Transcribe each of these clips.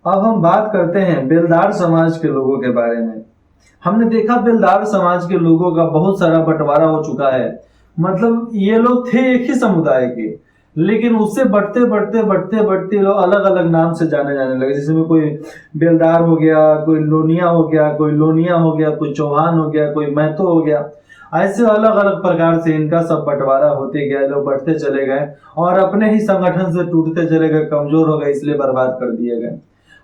अब हम बात करते हैं बेलदार समाज के लोगों के बारे में। हमने देखा बेलदार समाज के लोगों का बहुत सारा बंटवारा हो चुका है। मतलब ये लोग थे एक ही समुदाय के, लेकिन उससे बढ़ते बढ़ते बढ़ते बढ़ते लोग अलग अलग नाम से जाने जाने लगे। जिसमें कोई बेलदार हो गया, कोई लोनिया हो गया, कोई लोनिया हो गया, कोई चौहान हो गया, कोई महतो हो गया। ऐसे अलग अलग प्रकार से इनका सब बंटवारा होते गया, लोग बढ़ते चले गए और अपने ही संगठन से टूटते चले गए, कमजोर हो गए, इसलिए बर्बाद कर दिए गए।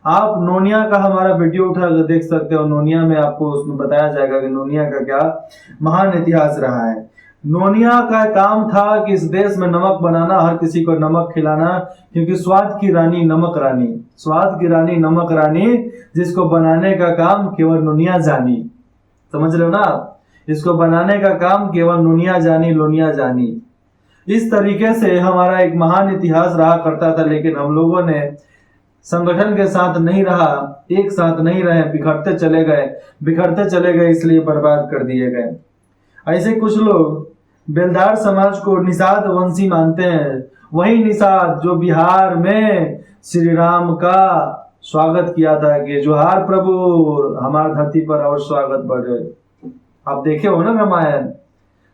आप नोनिया का हमारा वीडियो उठा कर देख सकते हो। नोनिया में आपको उसमें बताया जाएगा कि नोनिया का क्या महान इतिहास रहा है। नोनिया का काम था कि इस देश में नमक बनाना, हर किसी को नमक खिलाना, क्योंकि स्वाद की रानी नमक रानी, स्वाद की रानी नमक रानी, जिसको बनाने का काम केवल नोनिया जानी। समझ रहे हो ना आप? इसको बनाने का काम केवल नोनिया जानी, लोनिया जानी। इस तरीके से हमारा एक महान इतिहास रहा करता था, लेकिन हम लोगों ने संगठन के साथ नहीं रहा, एक साथ नहीं रहे, बिखरते चले गए, इसलिए बर्बाद कर दिए गए। ऐसे कुछ लोग बेलदार समाज को निषाद वंशी मानते हैं। वही निषाद जो बिहार में श्री राम का स्वागत किया था कि जोहार प्रभु, हमारे धरती पर और स्वागत बढ़े। आप देखे हो ना रामायण।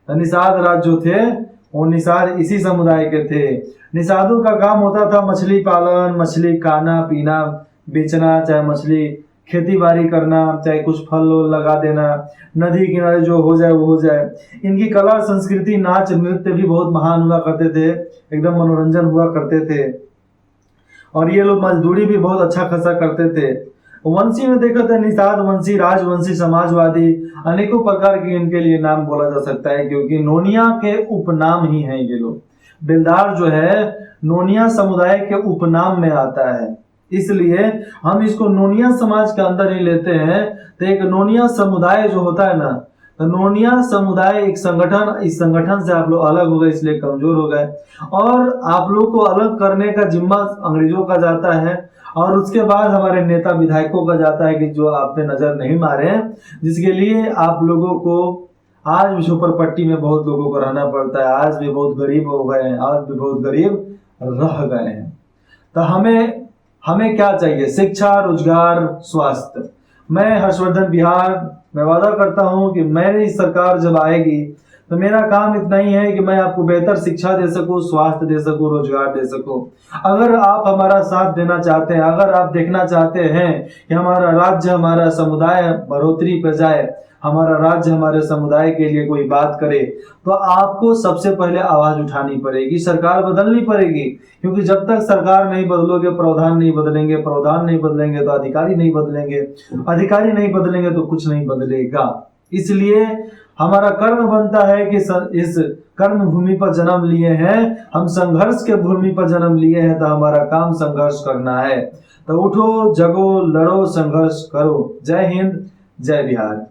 निषाद राज जो थे वो निषाद इसी समुदाय के थे। निषादों का काम होता था मछली पालन, मछली खाना पीना बेचना, चाहे मछली खेती बाड़ी करना, चाहे कुछ फल लगा देना, नदी किनारे जो हो जाए वो हो जाए। इनकी कला संस्कृति नाच नृत्य भी बहुत महान हुआ करते थे, एकदम मनोरंजन हुआ करते थे। और ये लोग मजदूरी भी बहुत अच्छा खासा करते थे। वंशी में देखा था निषाद वंशी, राजवंशी, समाजवादी, अनेकों प्रकार के इनके लिए नाम बोला जा सकता है, क्योंकि नोनिया के उपनाम ही हैं ये लोग। बेलदार जो है नोनिया समुदाय के उपनाम में आता है, इसलिए हम इसको नोनिया समाज के अंदर ही लेते हैं। तो एक नोनिया समुदाय जो होता है ना, तो नोनिया समुदाय एक संगठन, इस संगठन से आप लोग अलग हो गए, इसलिए कमजोर हो गए। और आप लोग को अलग करने का जिम्मा अंग्रेजों का जाता है, और उसके बाद हमारे नेता विधायकों का जाता है कि जो आप पे नजर नहीं मारे, जिसके लिए आप लोगों को आज भी झोपड़पट्टी में बहुत लोगों को रहना पड़ता है। आज भी बहुत गरीब हो गए हैं, आज भी बहुत गरीब रह गए हैं। तो हमें क्या चाहिए? शिक्षा, रोजगार, स्वास्थ्य। मैं हर्षवर्धन बिहार मैं वादा करता हूं कि मेरी सरकार जब आएगी तो मेरा काम इतना ही है कि मैं आपको बेहतर शिक्षा दे सकूं, स्वास्थ्य दे सकूं, रोजगार दे सकूं। अगर आप हमारा साथ देना चाहते हैं, अगर आप देखना चाहते हैं कि हमारा राज्य, हमारा समुदाय बढ़ोतरी पे जाए, हमारा राज्य हमारे समुदाय के लिए कोई बात करे, तो आपको सबसे पहले आवाज उठानी पड़ेगी, सरकार बदलनी पड़ेगी। क्योंकि जब तक सरकार नहीं बदलोगे, प्रावधान नहीं बदलेंगे, प्रावधान नहीं बदलेंगे तो अधिकारी नहीं बदलेंगे, अधिकारी नहीं बदलेंगे तो कुछ नहीं बदलेगा। इसलिए हमारा कर्म बनता है कि इस कर्म भूमि पर जन्म लिए हैं, हम संघर्ष के भूमि पर जन्म लिए हैं, तो हमारा काम संघर्ष करना है। तो उठो, जगो, लड़ो, संघर्ष करो। जय हिंद, जय बिहार।